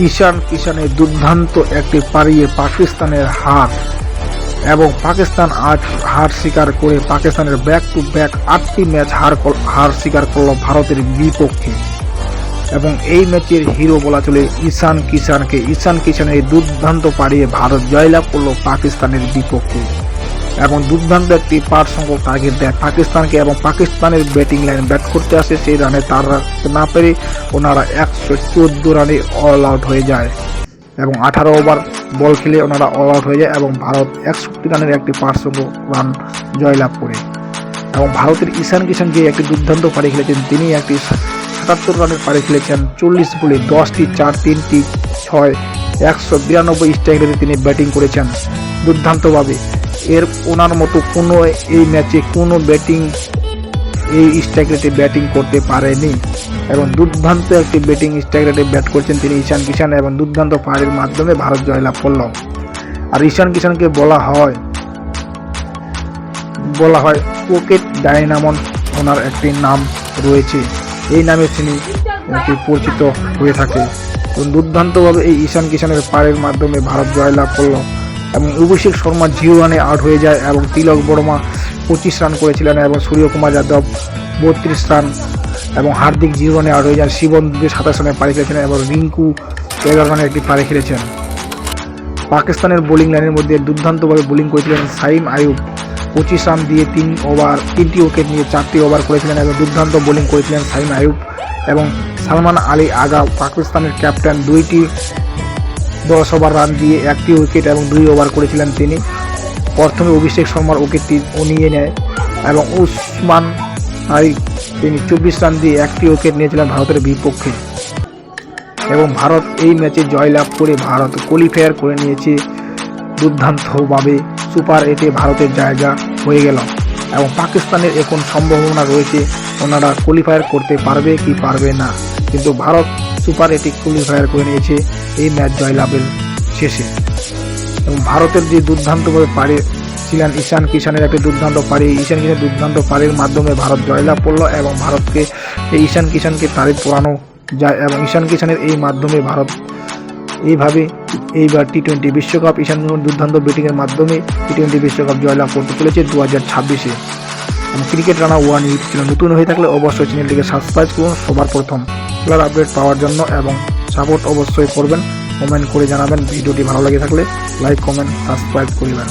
ঈশান কিষানের দুর্দান্ত একটি পারিয়ে পাকিস্তানের হার এবং পাকিস্তান আজ হার স্বীকার করে পাকিস্তানের ব্যাক টু ব্যাক 8টি ম্যাচ হার স্বীকার করল ভারতের বিপক্ষে। এবং এই ম্যাচের হিরো বলা চলে ঈশান কিষানকে। ঈশান কিষানের দুর্দান্ত পারিয়ে ভারত জয়লাভ করল পাকিস্তানের বিপক্ষে এবং দুর্দান্ত একটি পার সংখ্যক টার্গেট দেয় পাকিস্তানকে এবং পাকিস্তানের ব্যাটিং লাইন ব্যাট করতে আসে, সেই রানে তারা না পেরে ওনারা 114 রানে অল আউট হয়ে যায় এবং 18 ওভার বল খেলে ওনারা অল আউট হয়ে যায় এবং ভারত 61 রানের একটি পার সংখ্যক রান জয়লাভ করে। এবং ভারতের ঈশান কিষান যে একটি দুর্দান্ত পারি খেলেছেন, তিনি একটি 77 রানের পারি খেলেছেন। 40 বলে 10টি 4, 3টি 6, 192 স্ট্রাইক রেটে তিনি ব্যাটিং করেছেন দুর্দান্তভাবে। ওনার মতো কোনো এই ম্যাচে কোনো ব্যাটিং এই স্ট্রাইক রেটে ব্যাটিং করতে পারেনি এবং দুর্দান্ত একটি ব্যাটিং স্ট্রাইক রেটে ব্যাট করছেন তিনি ঈশান কিষান এবং দুর্দান্ত পারির মাধ্যমে ভারত জয়লাভ করল। আর ঈশান কিষানকে বলা হয় পকেট ডায়নামন্ড, ওনার একটি নাম রয়েছে, এই নামে তিনি একটি পরিচিত হয়ে থাকে। এবং দুর্দান্তভাবে এই ঈশান কিষানের পারের মাধ্যমে ভারত জয়লাভ করল এবং অভিষেক শর্মা 0 রানে আউট হয়ে যায় এবং তিলক বর্মা 25 রান করেছিলেন এবং সূর্যকুমার যাদব 32 রান এবং হার্দিক 0 রানে আউট হয়ে যান। শিবন 27 রানে পারি খেলেছেন এবং রিঙ্কু 11 রানে একটি পারি খেলেছেন। পাকিস্তানের বোলিং লাইনের মধ্যে দুর্দান্তভাবে বোলিং করেছিলেন সাইম আইয়ুব, 25 রান দিয়ে 3টি উইকেট নিয়ে 4টি ওভার করেছিলেন এবং দুর্দান্ত বোলিং করেছিলেন সাইম আইয়ুব। এবং সালমান আলী আগা পাকিস্তানের ক্যাপ্টেন 2টি 10 ওভার রান দিয়ে 1টি উইকেট এবং 2 ওভার করেছিলেন তিনি। প্রথমে অভিষেক শর্মার উইকেটটি নিয়ে নেয় এবং উসমান তিনি 24 রান দিয়ে 1টি উইকেট নিয়েছিলেন ভারতের বিপক্ষে এবং ভারত এই ম্যাচে জয়লাভ করে ভারত কোয়ালিফায়ার করে নিয়েছে দুর্দান্তভাবে। সুপার 8-এ ভারতের জায়গা হয়ে গেল এবং পাকিস্তানের এখন সম্ভাবনা রয়েছে ওনারা কোয়ালিফায়ার করতে পারবে কি পারবে না, কিন্তু ভারত সুপার 8-এ কোয়ালিফায়ার করে নিয়েছে এই ম্যাচ জয়লাভের শেষে। এবং ভারতের যে দুর্দান্তভাবে পারি ছিলেন ঈশান কিষানের একটি দুর্দান্ত পারি, ঈশান কিষানের দুর্দান্ত পারির মাধ্যমে ভারত জয়লাভ করলো এবং ভারতকে এই ঈশান কিষানকে তারিফ করানো যায় এবং ঈশান কিষানের এই মাধ্যমে ভারত এইভাবে এইবার টি-20 বিশ্বকাপ ঈশান কিষান দুর্দান্ত ব্যাটিংয়ের মাধ্যমে টি-20 বিশ্বকাপ জয়লাভ করতে চলেছে 2026-এ। এবং ক্রিকেট রানা 1 ইউটিউব চ্যানেল নতুন হয়ে থাকলে অবশ্যই চ্যানেলটিকে সাবস্ক্রাইব করুন সবার প্রথম খেলার আপডেট পাওয়ার জন্য এবং সাপোর্ট অবশ্যই করবেন, কমেন্ট করে জানাবেন। ভিডিওটি ভালো লাগে থাকলে লাইক, কমেন্ট, সাবস্ক্রাইব করবেন।